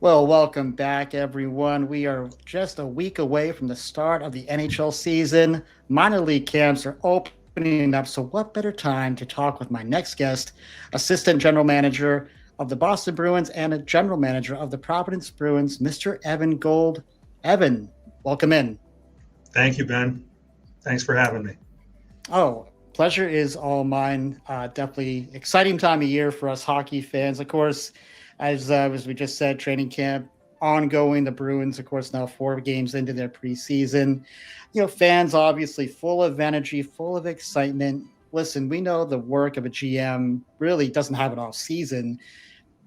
Well, welcome back, everyone. We are just a week away from the start of the NHL season. Minor league camps are opening up, so what better time to talk with my next guest, Assistant General Manager of the Boston Bruins and a General Manager of the Providence Bruins, Mr. Evan Gold. Evan, welcome in. Thank you, Ben. Thanks for having me. Oh, pleasure is all mine. Definitely exciting time of year for us hockey fans. Of course, as we just said, training camp ongoing. The Bruins, of course, now 4 games into their preseason. Fans obviously full of energy, full of excitement. Listen, we know the work of a GM really doesn't have an off season,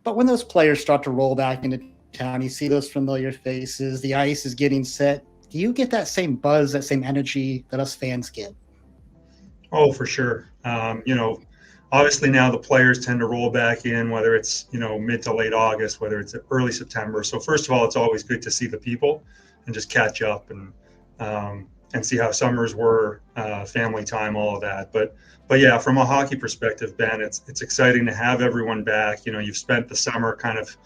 but when those players start to roll back into town, you see those familiar faces, the ice is getting set. Do you get that same buzz, that same energy that us fans get? Oh, for sure. Obviously now the players tend to roll back in, whether it's, mid to late August, whether it's early September. So first of all, it's always good to see the people and just catch up and see how summers were, family time, all of that. But yeah, from a hockey perspective, Ben, it's exciting to have everyone back. You've spent the summer kind of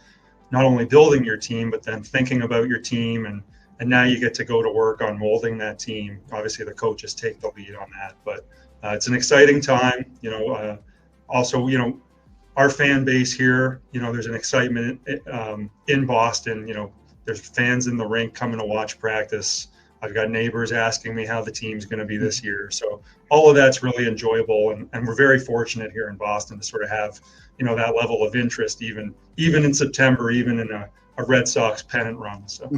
not only building your team, but then thinking about your team and now you get to go to work on molding that team. Obviously, the coaches take the lead on that, but it's an exciting time. Also, our fan base here. There's an excitement in Boston. There's fans in the rink coming to watch practice. I've got neighbors asking me how the team's going to be this year. So all of that's really enjoyable, and we're very fortunate here in Boston to sort of have that level of interest, even in September, even in a Red Sox pennant run. So.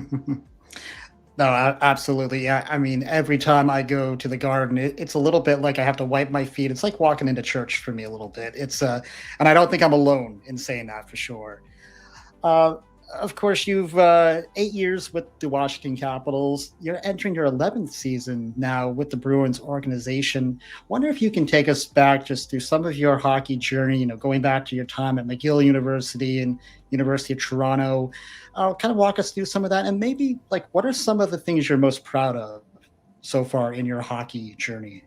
No, absolutely. Yeah. I mean, every time I go to the garden, it's a little bit like I have to wipe my feet. It's like walking into church for me a little bit. And I don't think I'm alone in saying that for sure. Uh, of course, you've 8 years with the Washington Capitals. You're entering your 11th season now with the Bruins organization. Wonder if you can take us back just through some of your hockey journey. Going back to your time at McGill University and University of Toronto. Kind of walk us through some of that, and maybe like what are some of the things you're most proud of so far in your hockey journey?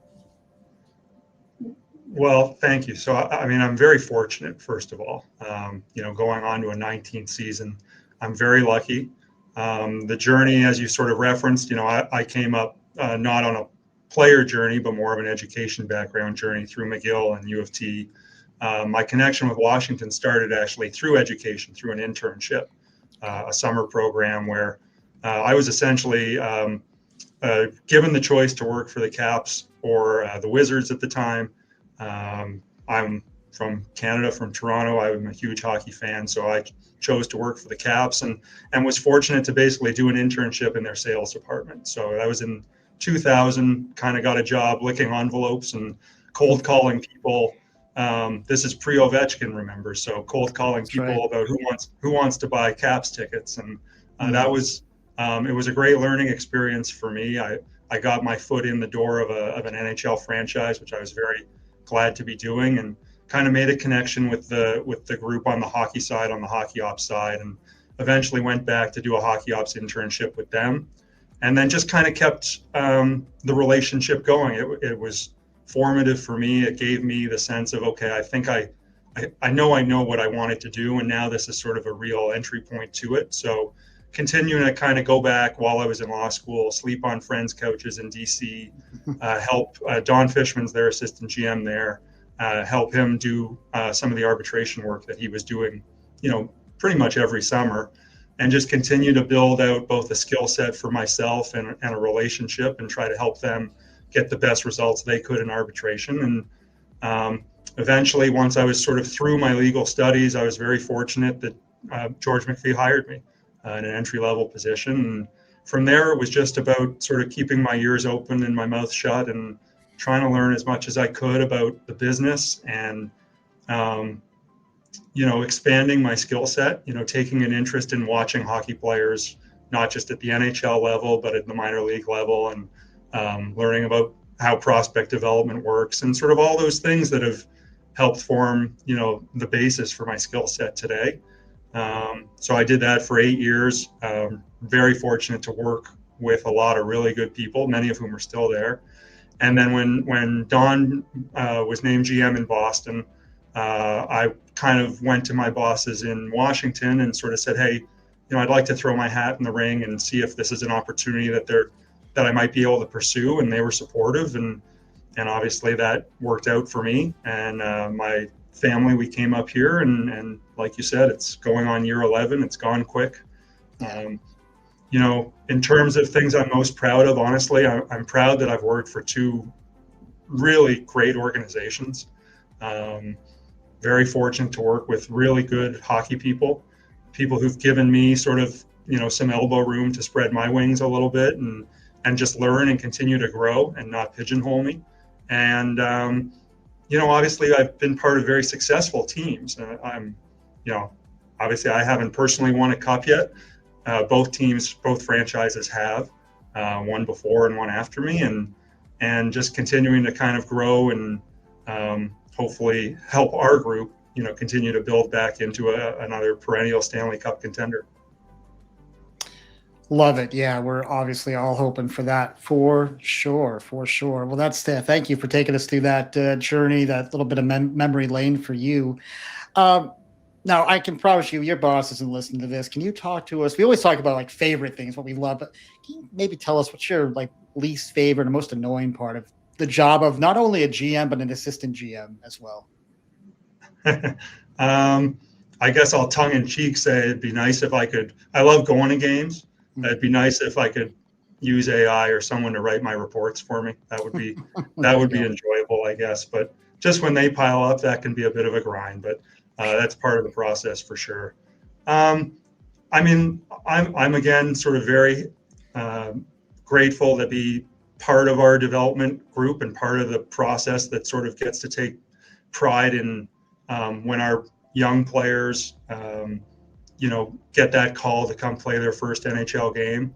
Well, thank you. So, I mean, I'm very fortunate, first of all, going on to a 19th season. I'm very lucky. The journey, as you sort of referenced, I came up not on a player journey, but more of an education background journey through McGill and U of T. My connection with Washington started actually through education, through an internship, a summer program where I was essentially given the choice to work for the Caps or the Wizards at the time. I'm from Canada, from Toronto. I'm a huge hockey fan, so I chose to work for the Caps and was fortunate to basically do an internship in their sales department. So that was in 2000. Kind of got a job licking envelopes and cold calling people. This is pre-Ovechkin, remember? So cold calling That's people right. about who wants to buy Caps tickets, and that was it was a great learning experience for me. I got my foot in the door of an NHL franchise, which I was very glad to be doing, and kind of made a connection with the group on the hockey side, on the hockey ops side, and eventually went back to do a hockey ops internship with them, and then just kind of kept the relationship going. It was formative for me. It gave me the sense of, okay, I think I know what I wanted to do, and now this is sort of a real entry point to it. So continuing to kind of go back while I was in law school, sleep on friends' couches in DC, help Don Fishman's their assistant GM there, help him do some of the arbitration work that he was doing, pretty much every summer, and just continue to build out both a skill set for myself and a relationship, and try to help them get the best results they could in arbitration. And eventually, once I was sort of through my legal studies, I was very fortunate that George McPhee hired me in an entry-level position. And from there, it was just about sort of keeping my ears open and my mouth shut and trying to learn as much as I could about the business and, expanding my skill set, taking an interest in watching hockey players, not just at the NHL level, but at the minor league level, and learning about how prospect development works and sort of all those things that have helped form, the basis for my skill set today. So I did that for 8 years. Very fortunate to work with a lot of really good people, many of whom are still there. And then when Don was named GM in Boston, I kind of went to my bosses in Washington and sort of said, hey, I'd like to throw my hat in the ring and see if this is an opportunity that I might be able to pursue. And they were supportive, and obviously that worked out for me and my family. We came up here, and like you said, it's going on year 11. It's gone quick. In terms of things I'm most proud of, honestly, I'm proud that I've worked for two really great organizations. Very fortunate to work with really good hockey people who've given me sort of, some elbow room to spread my wings a little bit and just learn and continue to grow and not pigeonhole me. And, obviously I've been part of very successful teams. Obviously I haven't personally won a cup yet. Both franchises have, one before and one after me, and just continuing to kind of grow and hopefully help our group, continue to build back into another perennial Stanley Cup contender. Love it. Yeah, we're obviously all hoping for that for sure. Well, thank you for taking us through that journey, that little bit of memory lane for you. Now, I can promise you, your boss isn't listening to this. Can you talk to us? We always talk about like favorite things, what we love, but can you maybe tell us what's your like least favorite and most annoying part of the job of not only a GM, but an assistant GM as well? I guess I'll tongue in cheek say it'd be nice if I love going to games. It'd be nice if I could use AI or someone to write my reports for me. That would be enjoyable, I guess. But just when they pile up, that can be a bit of a grind. But that's part of the process for sure. I'm again sort of very grateful to be part of our development group and part of the process that sort of gets to take pride in when our young players, get that call to come play their first NHL game.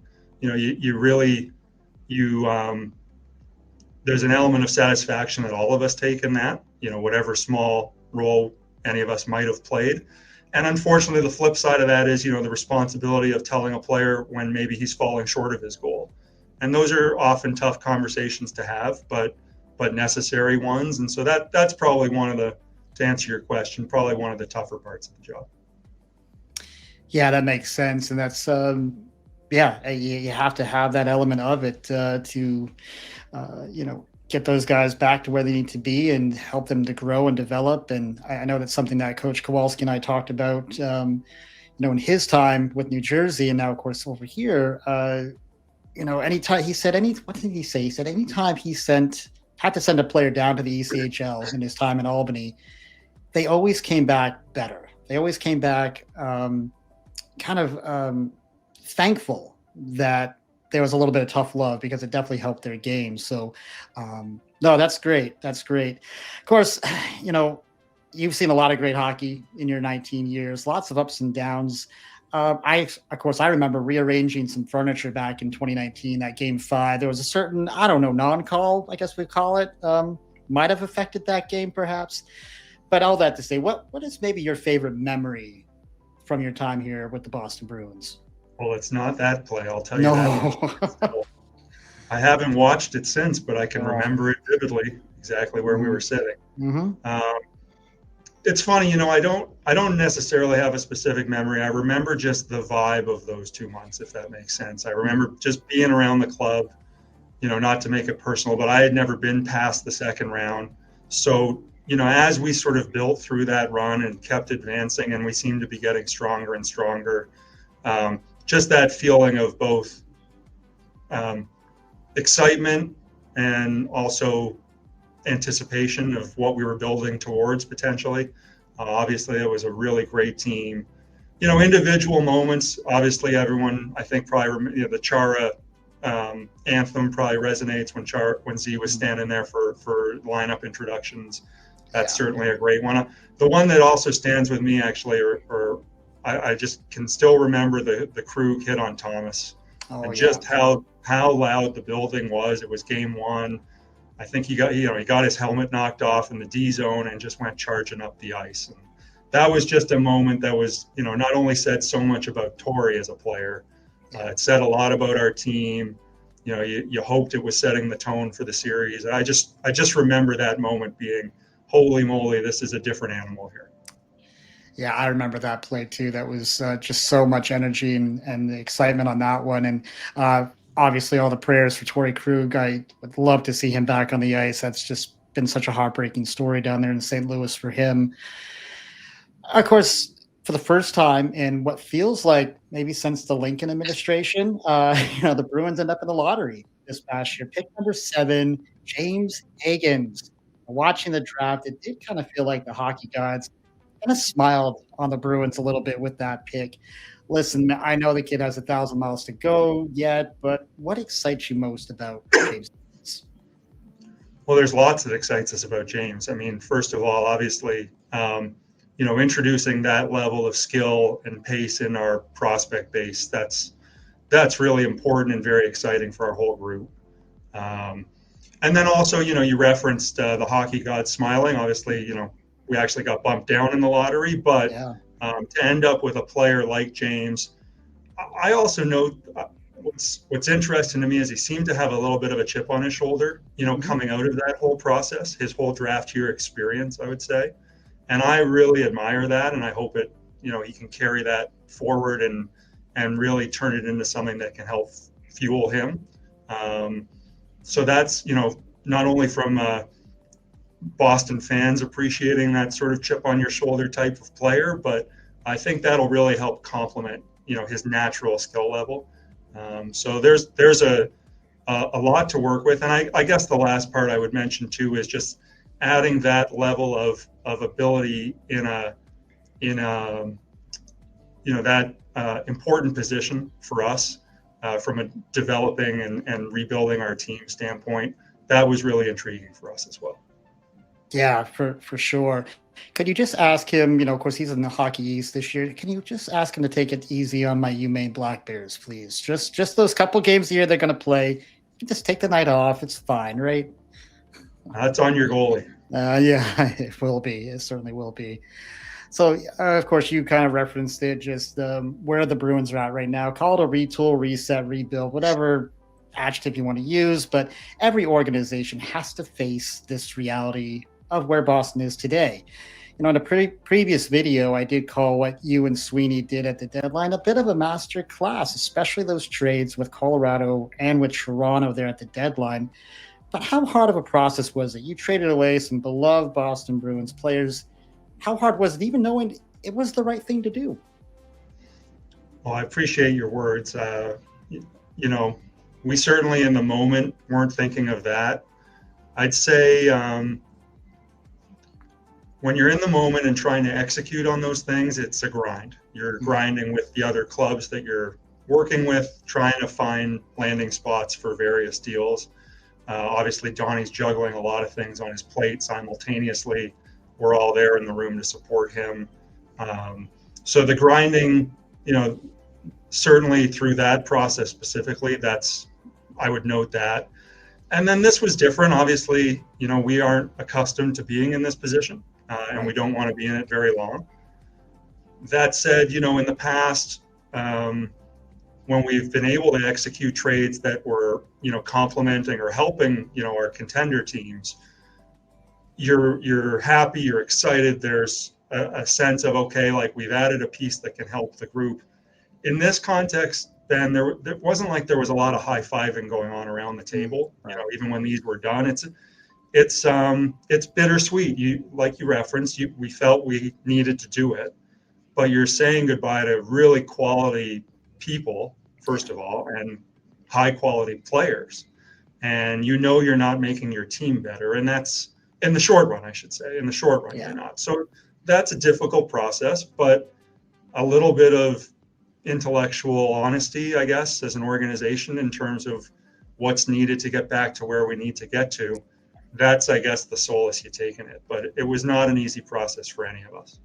There's an element of satisfaction that all of us take in that, whatever small role any of us might have played. And unfortunately, the flip side of that is, the responsibility of telling a player when maybe he's falling short of his goal. And those are often tough conversations to have, but necessary ones. And so that's probably to answer your question, probably one of the tougher parts of the job. Yeah, that makes sense. And that's, you have to have that element of it to get those guys back to where they need to be and help them to grow and develop. And I know that's something that Coach Kowalsky and I talked about, in his time with New Jersey, and now, of course, over here. Anytime he said what did he say? He said anytime he had to send a player down to the ECHL in his time in Albany, they always came back better. They always came back thankful that there was a little bit of tough love, because it definitely helped their game. So, no, that's great. That's great. Of course, you've seen a lot of great hockey in your 19 years, lots of ups and downs. I remember rearranging some furniture back in 2019, that game 5. There was a certain, non-call, I guess we call it, might have affected that game perhaps. But all that to say, what is maybe your favorite memory from your time here with the Boston Bruins? Well, it's not that play, I'll tell you that. I haven't watched it since, but I can remember it vividly, exactly where we were sitting. Mm-hmm. It's funny, I don't necessarily have a specific memory. I remember just the vibe of those 2 months, if that makes sense. I remember just being around the club, not to make it personal, but I had never been past the second round. So, as we sort of built through that run and kept advancing, and we seemed to be getting stronger and stronger, just that feeling of both excitement and also anticipation of what we were building towards potentially. Obviously, it was a really great team. Individual moments, obviously everyone, I think, probably, the Chara anthem probably resonates when Z was standing there for lineup introductions. That's certainly a great one. The one that also stands with me, actually, or I just can still remember the Krug hit on Thomas, just how loud the building was. It was game 1. I think he got his helmet knocked off in the D zone and just went charging up the ice. And that was just a moment that was, not only said so much about Tory as a player, it said a lot about our team. You hoped it was setting the tone for the series. And I just remember that moment being, holy moly, this is a different animal here. Yeah, I remember that play too. That was just so much energy and the excitement on that one. And uh, obviously, all the prayers for Tory Krug. I would love to see him back on the ice. That's just been such a heartbreaking story down there in St. Louis for him. Of course, for the first time in what feels like maybe since the Lincoln administration, the Bruins end up in the lottery this past year. Pick number 7, James Hagens. Watching the draft, it did kind of feel like the hockey gods kind of smiled on the Bruins a little bit with that pick. Listen, I know the kid has 1,000 miles to go yet, but what excites you most about James Hagens? Well, there's lots that excites us about James. I mean, first of all, obviously, introducing that level of skill and pace in our prospect base, that's really important and very exciting for our whole group. Um, and then also, you referenced the hockey gods smiling. Obviously, we actually got bumped down in the lottery, but Yeah. to end up with a player like James, I also know what's interesting to me is he seemed to have a little bit of a chip on his shoulder, Mhm. coming out of that whole process, his whole draft year experience, I would say. And I really admire that, and I hope he can carry that forward and really turn it into something that can help fuel him. Um, so that's not only from Boston fans appreciating that sort of chip on your shoulder type of player, but I think that'll really help complement his natural skill level. So there's a lot to work with, and I guess the last part I would mention too is just adding that level of ability in a that important position for us from a developing and rebuilding our team standpoint. That was really intriguing for us as well. Yeah, for sure. Could you just ask him, of course, he's in the Hockey East this year. Can you just ask him to take it easy on my UMaine Black Bears, please? Just those couple games a year they're going to play. You can just take the night off. It's fine, right? That's on your goalie. Yeah, it will be. It certainly will be. So, of course, you kind of referenced it, just where the Bruins are at right now. Call it a retool, reset, rebuild, whatever adjective you want to use. But every organization has to face this reality of where Boston is today. In a previous video, I did call what you and Sweeney did at the deadline a bit of a master class, especially those trades with Colorado and with Toronto there at the deadline. But how hard of a process was it? You traded away some beloved Boston Bruins players. How hard was it, even knowing it was the right thing to do? Well, I appreciate your words. You know, we certainly in the moment weren't thinking of that. I'd say when you're in the moment and trying to execute on those things, it's a grind. You're Mm. grinding with the other clubs that you're working with, trying to find landing spots for various deals. Obviously, Donnie's juggling a lot of things on his plate simultaneously. We're all there in the room to support him. So the grinding, you know, certainly through that process specifically, I would note that. And then this was different. Obviously, we aren't accustomed to being in this position, and we Right. don't want to be in it very long. That said, in the past, when we've been able to execute trades that were, complementing or helping, our contender teams, you're happy, you're excited. There's a sense of, okay, like we've added a piece that can help the group. In this context, Ben, there wasn't like there was a lot of high fiving going on around the Mm. table. Right. Even when these were done, it's bittersweet. You referenced, we felt we needed to do it, but you're saying goodbye to really quality people Yeah. first of all, and high quality players, and you're not making your team better, and that's in the short run, I should say. In the short run, you're Yeah. not. So that's a difficult process, but a little bit of intellectual honesty, I guess, as an organization in terms of what's needed to get back to where we need to get to. That's, I guess, the solace you take in it. But it was not an easy process for any of us.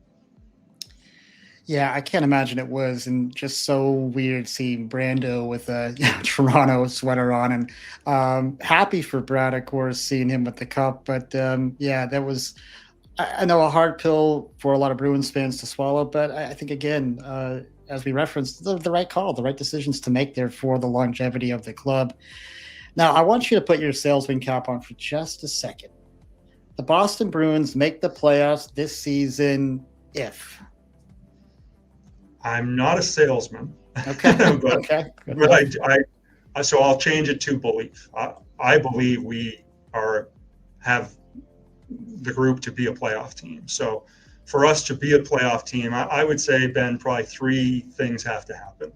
Yeah, I can't imagine it was, and just so weird seeing Brando with a Toronto sweater on, and happy for Brad, of course, seeing him with the cup. But yeah, that was, I know, a hard pill for a lot of Bruins fans to swallow. But I think again, as we referenced, the right call, the right decisions to make there for the longevity of the club. Now, I want you to put your salesman cap on for just a second. The Boston Bruins make the playoffs this season if. I'm not a salesman, Okay. but Okay. Good but enough. so I'll change it to belief. I believe we have the group to be a playoff team. So for us to be a playoff team, I would say, Ben, probably three things have to happen.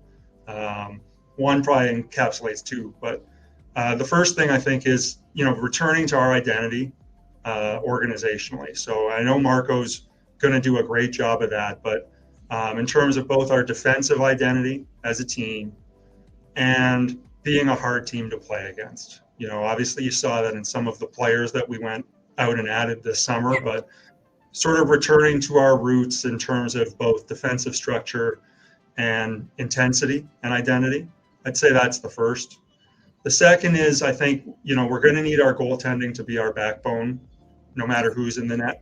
One probably encapsulates two, but the first thing I think is, returning to our identity organizationally. So I know Marco's going to do a great job of that, but in terms of both our defensive identity as a team and being a hard team to play against. Obviously you saw that in some of the players that we went out and added this summer, but sort of returning to our roots in terms of both defensive structure and intensity and identity. I'd say that's the first. The second is, I think, we're going to need our goaltending to be our backbone, no matter who's in the net.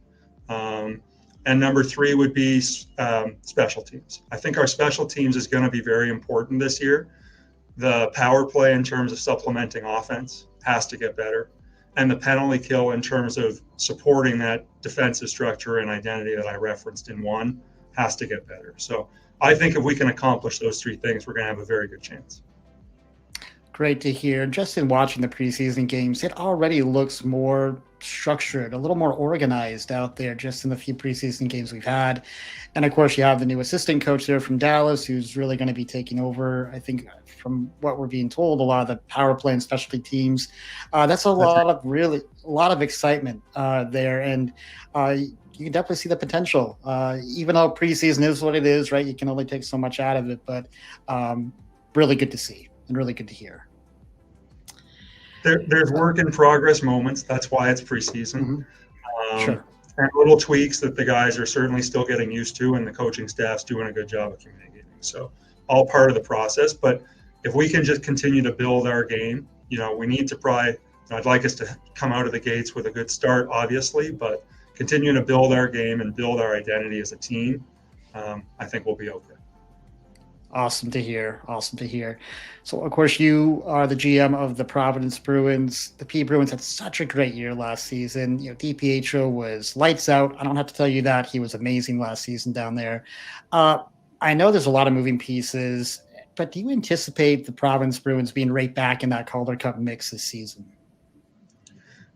And number three would be special teams. I think our special teams is going to be very important this year. The power play in terms of supplementing offense has to get better. And the penalty kill in terms of supporting that defensive structure and identity that I referenced in one has to get better. So I think if we can accomplish those three things, we're going to have a very good chance. Great to hear. Just in watching the preseason games, it already looks more structured, a little more organized out there just in the few preseason games we've had. And of course, you have the new assistant coach there from Dallas, who's really going to be taking over, I think, from what we're being told, a lot of the power play and specialty teams. That's a lot of excitement there. And you can definitely see the potential, even though preseason is what it is, right? You can only take so much out of it, but really good to see and really good to hear. There's work in progress moments. That's why it's preseason. Sure. And little tweaks that the guys are certainly still getting used to, and the coaching staff's doing a good job of communicating. So all part of the process. But if we can just continue to build our game, we need to probably, I'd like us to come out of the gates with a good start, obviously, but continue to build our game and build our identity as a team. I think we'll be okay. Awesome to hear. Awesome to hear. So, of course, you are the GM of the Providence Bruins. The P Bruins had such a great year last season. DiPietro was lights out. I don't have to tell you that. He was amazing last season down there. I know there's a lot of moving pieces, but do you anticipate the Providence Bruins being right back in that Calder Cup mix this season?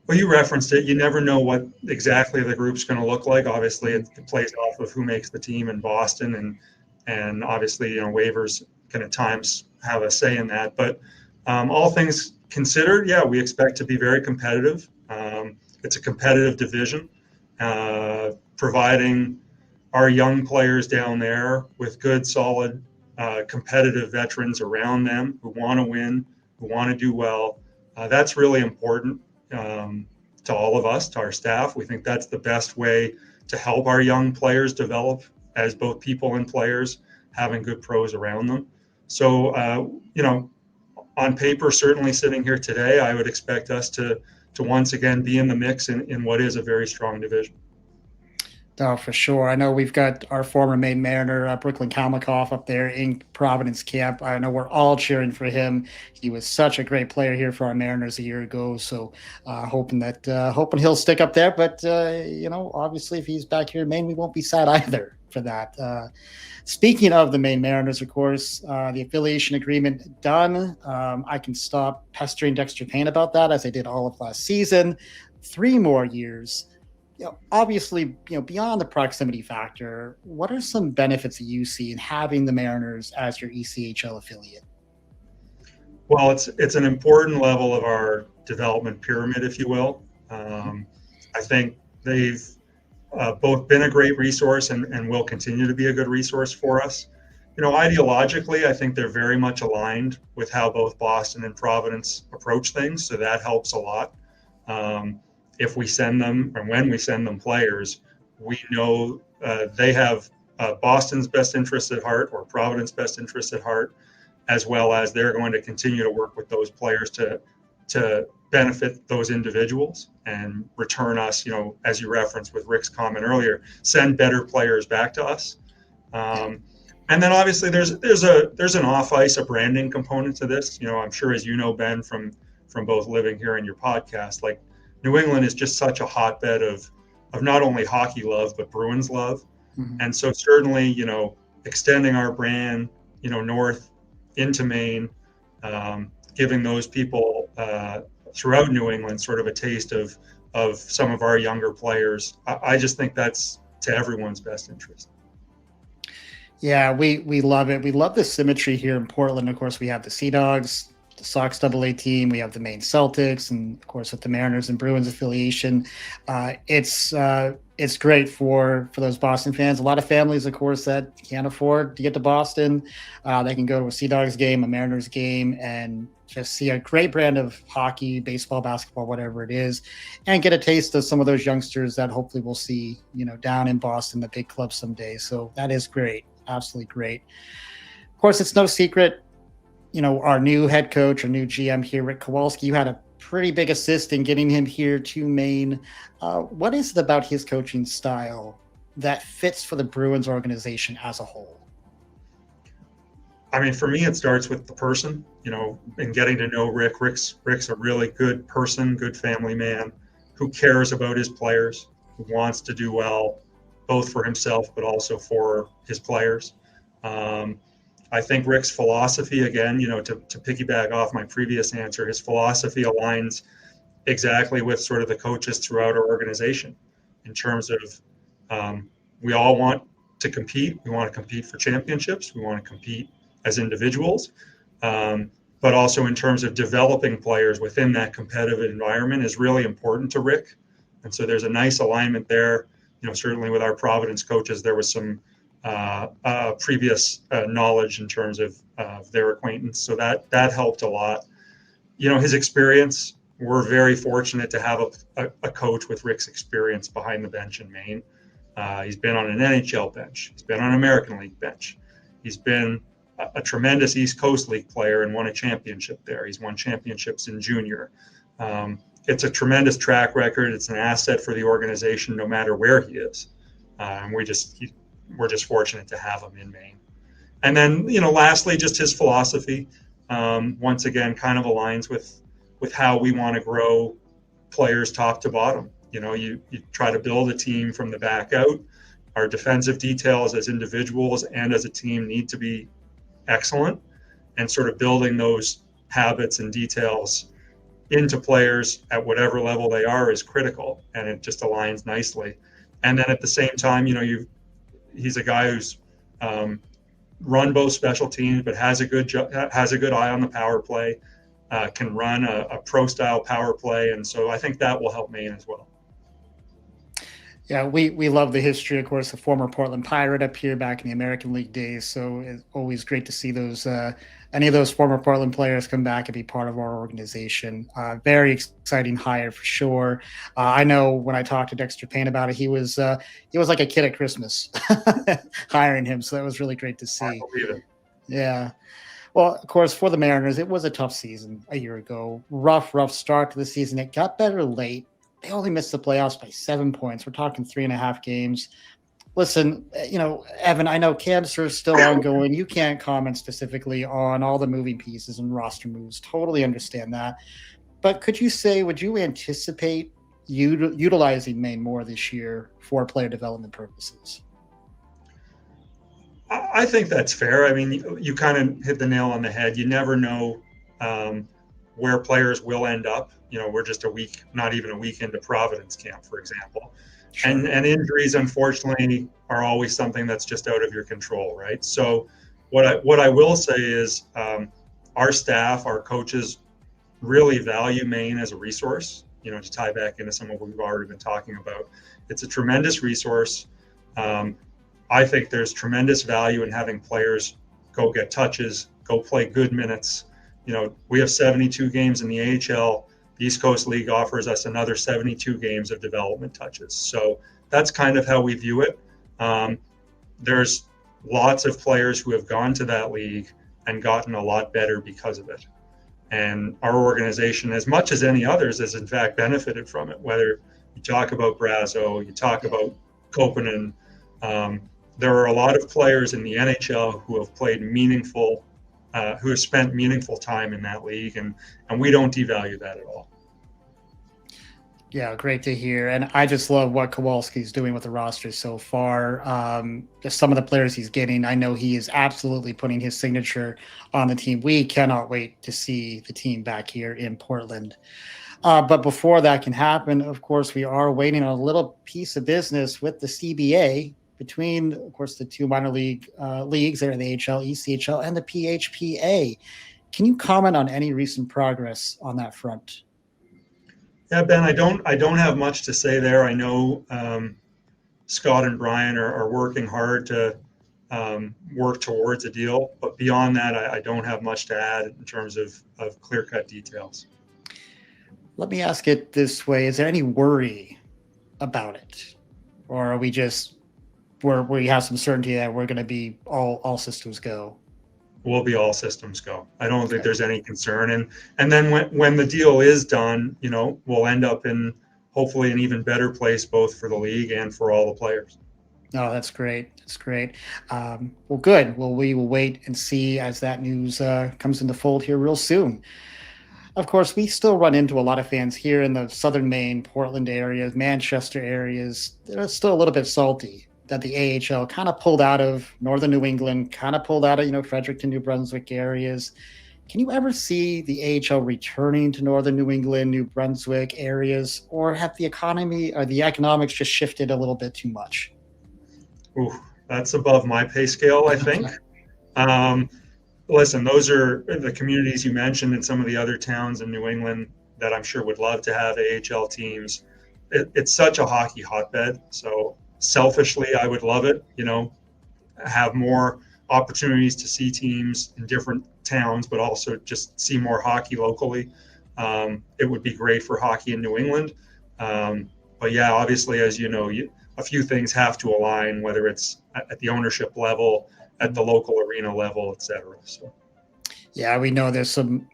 Well, you referenced it. You never know what exactly the group's going to look like. Obviously, it plays off of who makes the team in Boston, and obviously, waivers can at times have a say in that. But all things considered, yeah, we expect to be very competitive. It's a competitive division, providing our young players down there with good, solid, competitive veterans around them who want to win, who want to do well. That's really important to all of us, to our staff. We think that's the best way to help our young players develop as both people and players, having good pros around them. So, on paper, certainly sitting here today, I would expect us to once again be in the mix in what is a very strong division. Oh, for sure. I know we've got our former Maine Mariner, Brooklyn Kalmakoff, up there in Providence camp. I know we're all cheering for him. He was such a great player here for our Mariners a year ago. So hoping he'll stick up there. But, obviously if he's back here in Maine, we won't be sad either for that. Speaking of the Maine Mariners, of course, the affiliation agreement done. I can stop pestering Dexter Payne about that, as I did all of last season. 3 more years. Obviously, beyond the proximity factor, what are some benefits that you see in having the Mariners as your ECHL affiliate? Well, it's an important level of our development pyramid, if you will. I think they've both been a great resource and will continue to be a good resource for us. Ideologically, I think they're very much aligned with how both Boston and Providence approach things, so that helps a lot. If we send them, or when we send them players, we know they have Boston's best interests at heart, or Providence best interests at heart, as well as they're going to continue to work with those players to benefit those individuals and return us, as you referenced with Rick's comment earlier, send better players back to us. And then obviously there's an off ice, a branding component to this. I'm sure, as you know, Ben, from both living here and your podcast, like, New England is just such a hotbed of not only hockey love, but Bruins love. Mm-hmm. And so certainly, extending our brand, north into Maine, giving those people throughout New England sort of a taste of some of our younger players. I just think that's to everyone's best interest. Yeah, we love it. We love the symmetry here in Portland. Of course, we have the Sea Dogs, the Sox AA team. We have the Maine Celtics, and of course with the Mariners and Bruins affiliation. It's great for those Boston fans. A lot of families, of course, that can't afford to get to Boston. They can go to a Sea Dogs game, a Mariners game, and just see a great brand of hockey, baseball, basketball, whatever it is, and get a taste of some of those youngsters that hopefully we'll see, down in Boston, the big club someday. So that is great. Absolutely great. Of course, it's no secret, our new head coach, our new GM here, Rick Kowalsky, you had a pretty big assist in getting him here to Maine. What is it about his coaching style that fits for the Bruins organization as a whole? I mean, for me, it starts with the person, and getting to know Rick. Rick's a really good person, good family man who cares about his players, who wants to do well, both for himself, but also for his players. I think Rick's philosophy, again, to piggyback off my previous answer, his philosophy aligns exactly with sort of the coaches throughout our organization in terms of we all want to compete. We want to compete for championships. We want to compete as individuals, but also in terms of developing players within that competitive environment is really important to Rick. And so there's a nice alignment there. Certainly with our Providence coaches, there was some previous knowledge in terms of their acquaintance. So that helped a lot. His experience, we're very fortunate to have a coach with Rick's experience behind the bench in Maine. He's been on an NHL bench. He's been on an American League bench. He's been a tremendous East Coast League player and won a championship there. He's won championships in junior. It's a tremendous track record. It's an asset for the organization, no matter where he is. And we're just fortunate to have him in Maine. And then, lastly, just his philosophy, once again, kind of aligns with how we want to grow players top to bottom. You try to build a team from the back out. Our defensive details as individuals and as a team need to be excellent, and sort of building those habits and details into players at whatever level they are is critical, and it just aligns nicely. And then at the same time, he's a guy who's run both special teams, but has a good eye on the power play, can run a pro style power play, and so I think that will help Maine as well. Yeah, we love the history, of course, the former Portland Pirate up here back in the American League days. So it's always great to see those any of those former Portland players come back and be part of our organization. Very exciting hire for sure. I know when I talked to Dexter Payne about it, he was like a kid at Christmas hiring him. So that was really great to see. I believe it. Yeah. Well, of course, for the Mariners, it was a tough season a year ago. Rough start to the season. It got better late. They only missed the playoffs by 7 points. We're talking 3.5 games. Listen, Evan, I know cancer is still ongoing. You can't comment specifically on all the moving pieces and roster moves. Totally understand that. But would you anticipate utilizing Maine more this year for player development purposes? I think that's fair. I mean, you kind of hit the nail on the head. You never know where players will end up. We're just not even a week into Providence camp, for example. Sure. And injuries, unfortunately, are always something that's just out of your control, right? So what I will say is our staff, our coaches really value Maine as a resource, to tie back into some of what we've already been talking about. It's a tremendous resource. I think there's tremendous value in having players go get touches, go play good minutes. We have 72 games in the AHL. The East Coast League offers us another 72 games of development touches. So that's kind of how we view it. There's lots of players who have gone to that league and gotten a lot better because of it. And our organization, as much as any others, has in fact benefited from it. Whether you talk about Brazo, you talk about Koponen, there are a lot of players in the NHL who have played who have spent meaningful time in that league, and we don't devalue that at all. Yeah, great to hear. And I just love what Kowalski's doing with the roster so far. Just some of the players he's getting, I know he is absolutely putting his signature on the team. We cannot wait to see the team back here in Portland. But before that can happen, of course, we are waiting on a little piece of business with the CBA between, of course, the two minor league leagues there, the AHL, ECHL, and the PHPA. Can you comment on any recent progress on that front? Yeah, Ben, I don't have much to say there. I know Scott and Brian are working hard to work towards a deal, but beyond that, I don't have much to add in terms of clear-cut details. Let me ask it this way. Is there any worry about it? Or are we just where we have some certainty that we're going to be all systems go? We'll be all systems go. I don't think Okay. there's any concern. And then when the deal is done, we'll end up in hopefully an even better place both for the league and for all the players. No, that's great. That's great. Well, good. Well, we will wait and see as that news comes into fold here real soon. Of course, we still run into a lot of fans here in the southern Maine, Portland areas, Manchester areas. They're still a little bit salty that the AHL kind of pulled out of northern New England, kind of pulled out of, Fredericton, New Brunswick areas. Can you ever see the AHL returning to northern New England, New Brunswick areas, or have the economy or the economics just shifted a little bit too much? Ooh, that's above my pay scale, I think. Um, Listen, those are the communities you mentioned and some of the other towns in New England that I'm sure would love to have AHL teams. It's such a hockey hotbed. So selfishly, I would love it, have more opportunities to see teams in different towns, but also just see more hockey locally. It would be great for hockey in New England. But yeah, obviously, as you know, a few things have to align, whether it's at the ownership level, at the local arena level, et cetera. So, Yeah, we know there's some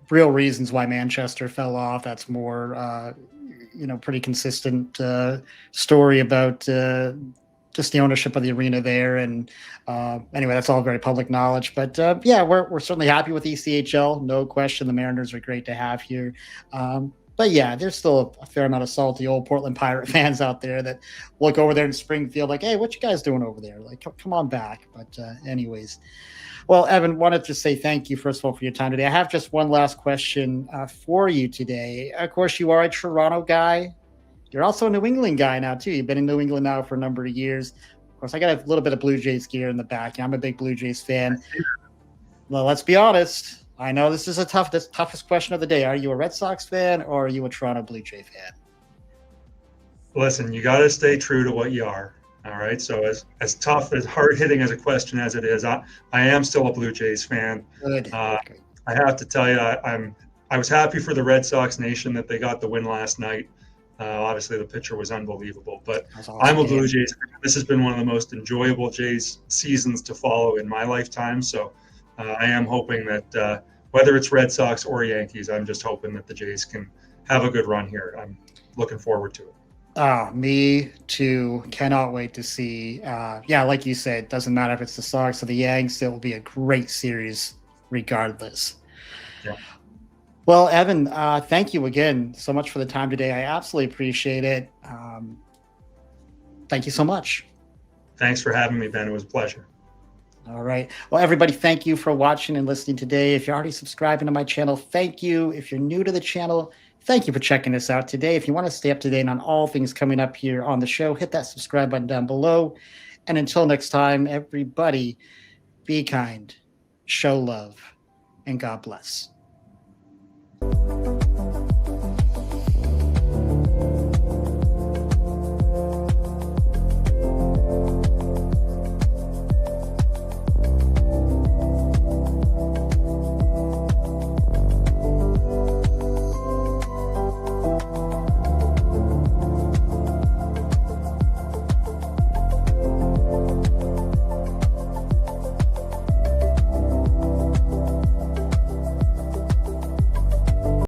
real reasons why Manchester fell off. That's more, pretty consistent story about just the ownership of the arena there. And anyway, that's all very public knowledge. But yeah, we're certainly happy with ECHL. No question, the Mariners are great to have here. But yeah, there's still a fair amount of salty old Portland Pirate fans out there that look over there in Springfield like, hey, what you guys doing over there? Like, come on back. But anyways, well, Evan, wanted to say thank you, first of all, for your time today. I have just one last question for you today. Of course, you are a Toronto guy. You're also a New England guy now, too. You've been in New England now for a number of years. Of course, I got a little bit of Blue Jays gear in the back. I'm a big Blue Jays fan. Well, let's be honest. I know this is the toughest question of the day. Are you a Red Sox fan or are you a Toronto Blue Jay fan? listen, you got to stay true to what you are. All right. So as tough, as hard hitting as a question as it is, I am still a Blue Jays fan. Good. I have to tell you, I was happy for the Red Sox nation that they got the win last night. Obviously, the pitcher was unbelievable, but Awesome I'm a game. Blue Jays fan. This has been one of the most enjoyable Jays seasons to follow in my lifetime. So I am hoping that whether it's Red Sox or Yankees, I'm just hoping that the Jays can have a good run here. I'm looking forward to it. Me too. Cannot wait to see. Yeah, like you said, doesn't matter if it's the Sox or the Yanks. It will be a great series regardless. Yeah. Well, Evan, thank you again so much for the time today. I absolutely appreciate it. Thank you so much. Thanks for having me, Ben. It was a pleasure. All right. Well, everybody, thank you for watching and listening today. If you're already subscribing to my channel, thank you. If you're new to the channel, thank you for checking us out today. If you want to stay up to date on all things coming up here on the show, hit that subscribe button down below. And until next time, everybody, be kind, show love, and God bless.